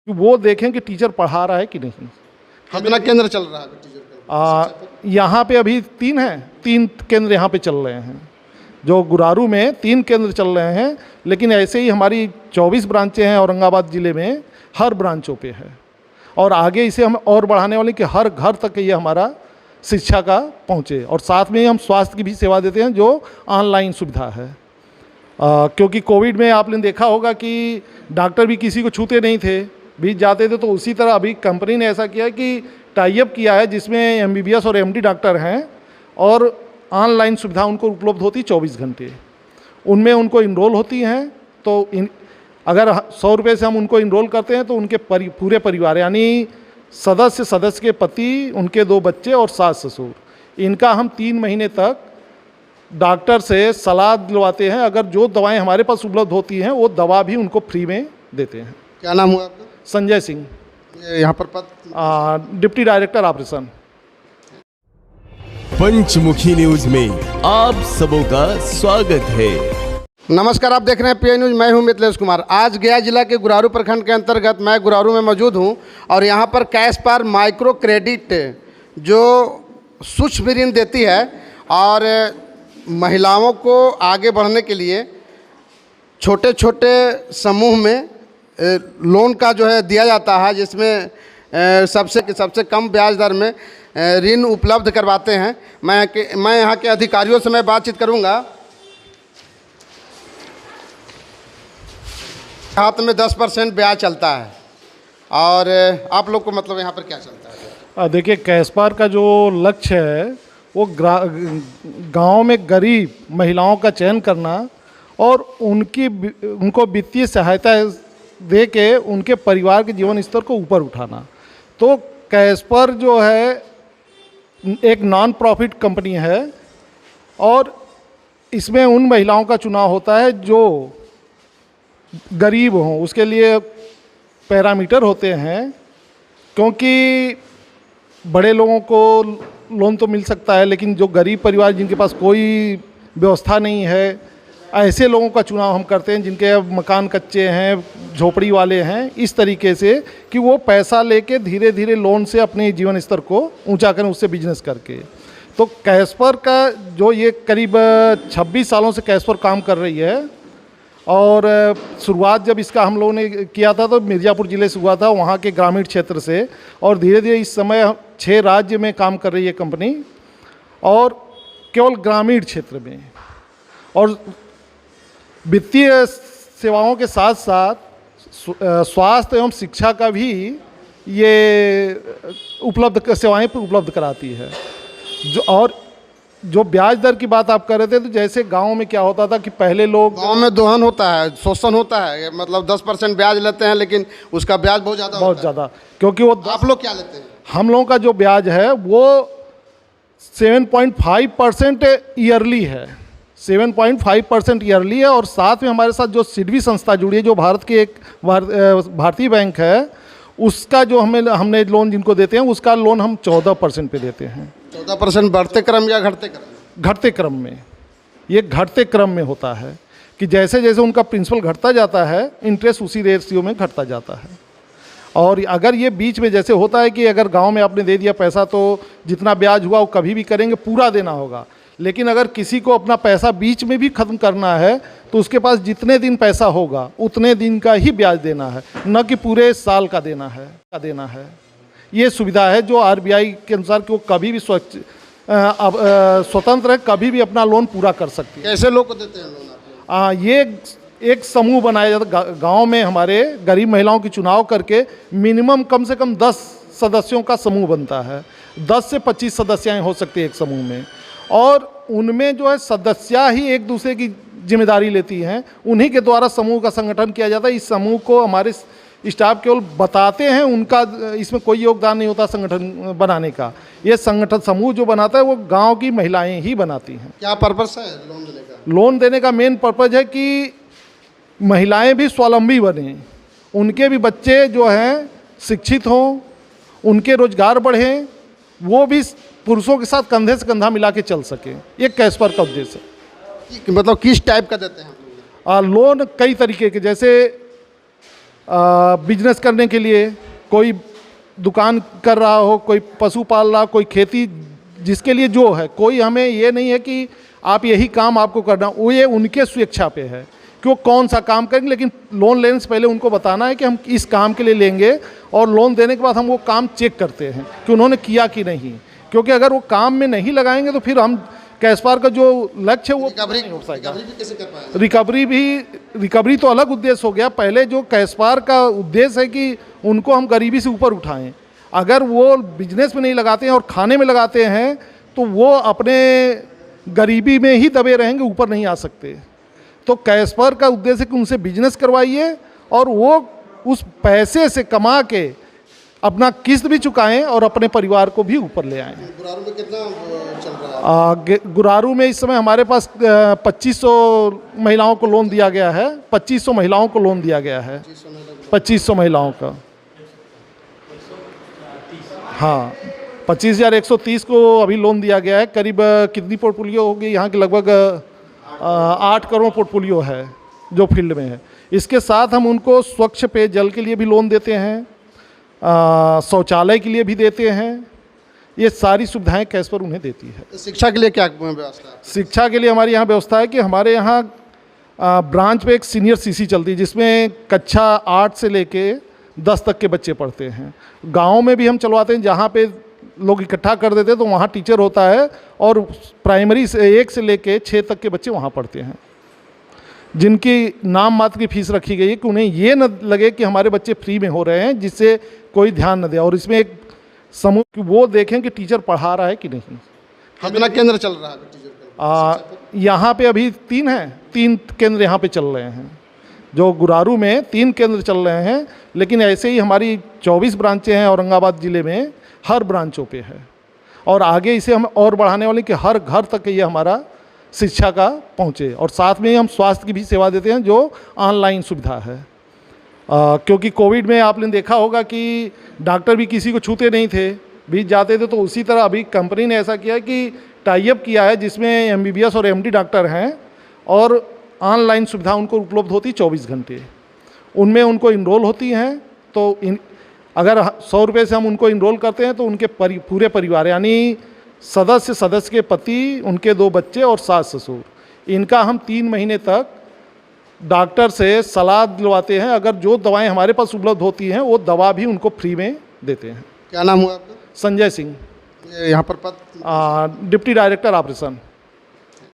कि वो देखें कि टीचर पढ़ा रहा है कि नहीं। कितना केंद्र चल रहा है टीचर का? यहाँ पे अभी 3 हैं, 3 केंद्र यहाँ पे चल रहे हैं। जो गुरारू में 3 केंद्र चल रहे हैं, लेकिन ऐसे ही हमारी 24 ब्रांचें हैं औरंगाबाद ज़िले में, हर ब्रांचों पे है। और आगे इसे हम और बढ़ाने वाले कि हर घर तक ये हमारा शिक्षा का पहुँचे। और साथ में ही हम स्वास्थ्य की भी सेवा देते हैं, जो ऑनलाइन सुविधा है। क्योंकि कोविड में आपने देखा होगा कि डॉक्टर भी किसी को छूते नहीं थे, बीच जाते थे। तो उसी तरह अभी कंपनी ने ऐसा किया है कि टाई अप किया है, जिसमें MBBS और MD डॉक्टर हैं और ऑनलाइन सुविधा उनको उपलब्ध होती 24 घंटे। उनमें उनको इनरोल होती हैं। तो अगर 100 रुपये से हम उनको इनरोल करते हैं तो उनके पूरे परिवार, यानी सदस्य के पति, उनके 2 बच्चे और सास ससुर, इनका हम 3 महीने तक डॉक्टर से सलाह दिलवाते हैं। अगर जो दवाएं हमारे पास उपलब्ध होती हैं वो दवा भी उनको फ्री में देते हैं। क्या नाम हुआ आपका? संजय सिंह, यहाँ पर पद? Deputy director operation. Panchmukhi news में आप सबों का स्वागत है। नमस्कार, आप देख रहे हैं PI न्यूज। मैं हूं मिथिलेश कुमार। आज गया जिला के गुरारू प्रखंड के अंतर्गत मैं गुरारू में मौजूद हूं और यहां पर कैश पर माइक्रो क्रेडिट जो सूक्ष्म ऋण देती है और महिलाओं को आगे बढ़ने के लिए छोटे छोटे समूह में लोन का जो है दिया जाता है, जिसमें सबसे कम ब्याज दर में ऋण उपलब्ध करवाते हैं। मैं यहाँ के अधिकारियों से मैं बातचीत करूँगा। हाथ में 10% ब्याज चलता है और आप लोग को मतलब यहाँ पर क्या चलता है? देखिए, कैशपार का जो लक्ष्य है वो गांव में गरीब महिलाओं का चयन करना और उनको वित्तीय सहायता दे के उनके परिवार के जीवन स्तर को ऊपर उठाना। तो कैशपर जो है एक नॉन प्रॉफिट कंपनी है और इसमें उन महिलाओं का चुनाव होता है जो गरीब हों। उसके लिए पैरामीटर होते हैं, क्योंकि बड़े लोगों को लोन तो मिल सकता है, लेकिन जो गरीब परिवार जिनके पास कोई व्यवस्था नहीं है, ऐसे लोगों का चुनाव हम करते हैं जिनके मकान कच्चे हैं, झोपड़ी वाले हैं, इस तरीके से कि वो पैसा लेके धीरे धीरे लोन से अपने जीवन स्तर को ऊंचा करें, उससे बिजनेस करके। तो कैशपर का जो ये करीब 26 सालों से कैशपर काम कर रही है और शुरुआत जब इसका हम लोगों ने किया था तो मिर्ज़ापुर ज़िले से हुआ था, वहाँ के ग्रामीण क्षेत्र से, और धीरे धीरे इस समय 6 राज्य में काम कर रही है कंपनी और केवल ग्रामीण क्षेत्र में। और वित्तीय सेवाओं के साथ साथ स्वास्थ्य एवं शिक्षा का भी ये सेवाएं उपलब्ध कराती है। जो ब्याज दर की बात आप कर रहे थे, तो जैसे गांव में क्या होता था कि पहले लोग, गांव में दोहन होता है, शोषण होता है, मतलब 10% ब्याज लेते हैं लेकिन उसका ब्याज बहुत ज़्यादा, क्योंकि वो आप लोग क्या लेते हैं? हम लोगों का जो ब्याज है वो 7.5% ईयरली है, 7.5% ईयरली है। और साथ में हमारे साथ जो सिडबी संस्था जुड़ी है, जो भारत की एक भारतीय बैंक है, उसका जो हमने लोन जिनको देते हैं उसका लोन हम 14% पे देते हैं। 14% बढ़ते क्रम या घटते क्रम? घटते क्रम में। ये घटते क्रम में होता है कि जैसे जैसे उनका प्रिंसिपल घटता जाता है, इंटरेस्ट उसी रेशियो में घटता जाता है। और अगर ये बीच में जैसे होता है कि अगर गांव में आपने दे दिया पैसा तो जितना ब्याज हुआ वो कभी भी करेंगे, पूरा देना होगा। लेकिन अगर किसी को अपना पैसा बीच में भी ख़त्म करना है तो उसके पास जितने दिन पैसा होगा उतने दिन का ही ब्याज देना है, न कि पूरे साल का देना है। ये सुविधा है जो RBI के अनुसार कि वो कभी भी स्वतंत्र है, कभी भी अपना लोन पूरा कर सकती है। कैसे लोग को देते हैं लोन? ये एक समूह बनाया जाता है गाँव में, हमारे गरीब महिलाओं की चुनाव करके मिनिमम कम से कम 10 सदस्यों का समूह बनता है। 10 से 25 सदस्याएँ हो सकती है एक समूह में, और उनमें जो है सदस्य ही एक दूसरे की जिम्मेदारी लेती हैं। उन्हीं के द्वारा समूह का संगठन किया जाता है। इस समूह को हमारे स्टाफ केवल बताते हैं, उनका इसमें कोई योगदान नहीं होता संगठन बनाने का। ये संगठन समूह जो बनाता है वो गांव की महिलाएं ही बनाती हैं। क्या पर्पस है लोन देने का? लोन देने का मेन पर्पज है कि महिलाएं भी स्वावलंबी बने, उनके भी बच्चे जो हैं शिक्षित हों, उनके रोजगार बढ़ें, वो भी पुरुषों के साथ कंधे से कंधा मिला के चल सके। ये कैशपर का उद्देश्य है। मतलब किस टाइप का देते हैं? लोन कई तरीके के, जैसे बिजनेस करने के लिए, कोई दुकान कर रहा हो, कोई पशु पाल रहा, कोई खेती, जिसके लिए जो है, कोई हमें ये नहीं है कि आप यही काम आपको करना, वो ये उनके स्वेच्छा पे है कि वो कौन सा काम करेंगे। लेकिन लोन लेने से पहले उनको बताना है कि हम इस काम के लिए लेंगे, और लोन देने के बाद हम वो काम चेक करते हैं कि उन्होंने किया कि नहीं, क्योंकि अगर वो काम में नहीं लगाएंगे तो फिर हम कैशपार का जो लक्ष्य है वो नहीं हो पाएगा। रिकवरी तो अलग उद्देश्य हो गया। पहले जो कैशपार का उद्देश्य है कि उनको हम गरीबी से ऊपर उठाएं। अगर वो बिजनेस में नहीं लगाते हैं और खाने में लगाते हैं तो वो अपने गरीबी में ही दबे रहेंगे, ऊपर नहीं आ सकते। तो कैशपार का उद्देश्य है कि उनसे बिजनेस करवाइए और वो उस पैसे से कमा के अपना किस्त भी चुकाएं और अपने परिवार को भी ऊपर ले आएं। गुरारू में कितना चल रहा है? गुरारू में इस समय हमारे पास 2500 महिलाओं को लोन दिया गया है। 2500 महिलाओं को लोन दिया गया है, 2500 महिलाओं का। हाँ, 25,130 को अभी लोन दिया गया है। करीब कितनी पोर्टफोलियो होगी यहाँ की? लगभग 8 करोड़ पोर्टफोलियो है जो फील्ड में है। इसके साथ हम उनको स्वच्छ पेयजल के लिए भी लोन देते हैं, शौचालय के लिए भी देते हैं। ये सारी सुविधाएं कैशपार उन्हें देती है। शिक्षा के लिए क्या व्यवस्था है? शिक्षा के लिए हमारे यहाँ व्यवस्था है कि हमारे यहाँ ब्रांच पे एक सीनियर सीसी चलती है, जिसमें कक्षा 8 से लेके 10 तक के बच्चे पढ़ते हैं। गाँव में भी हम चलवाते हैं, जहाँ पे लोग इकट्ठा कर देते हैं तो वहाँ टीचर होता है, और प्राइमरी से 1 से लेके 6 तक के बच्चे वहाँ पढ़ते हैं, जिनकी नाम मात्र की फीस रखी गई है कि उन्हें ये न लगे कि हमारे बच्चे फ्री में हो रहे हैं, जिससे कोई ध्यान न दे। और इसमें एक समूह कि वो देखें कि टीचर पढ़ा रहा है कि नहीं। कितना केंद्र चल रहा है टीचर? यहाँ पे अभी 3 हैं, 3 केंद्र यहाँ पे चल रहे हैं। जो गुरारू में 3 केंद्र चल रहे हैं, लेकिन ऐसे ही हमारी 24 ब्रांचें हैं औरंगाबाद ज़िले में, हर ब्रांचों पे है। और आगे इसे हम और बढ़ाने वाले कि हर घर तक ये हमारा शिक्षा का पहुँचे। और साथ में ही हम स्वास्थ्य की भी सेवा देते हैं, जो ऑनलाइन सुविधा है। क्योंकि कोविड में आपने देखा होगा कि डॉक्टर भी किसी को छूते नहीं थे, बीच जाते थे। तो उसी तरह अभी कंपनी ने ऐसा किया है कि टाई अप किया है, जिसमें MBBS और MD डॉक्टर हैं, और ऑनलाइन सुविधा उनको उपलब्ध होती 24 घंटे। उनमें उनको इनरोल होती हैं। तो अगर 100 रुपये से हम उनको इनरोल करते हैं तो उनके पूरे परिवार, यानी सदस्य के पति, उनके 2 बच्चे और सास ससुर, इनका हम 3 महीने तक डॉक्टर से सलाह दिलवाते हैं। अगर जो दवाएं हमारे पास उपलब्ध होती हैं वो दवा भी उनको फ्री में देते हैं। क्या नाम हुआ आपका? संजय सिंह, यहाँ पर पद? Deputy director operation.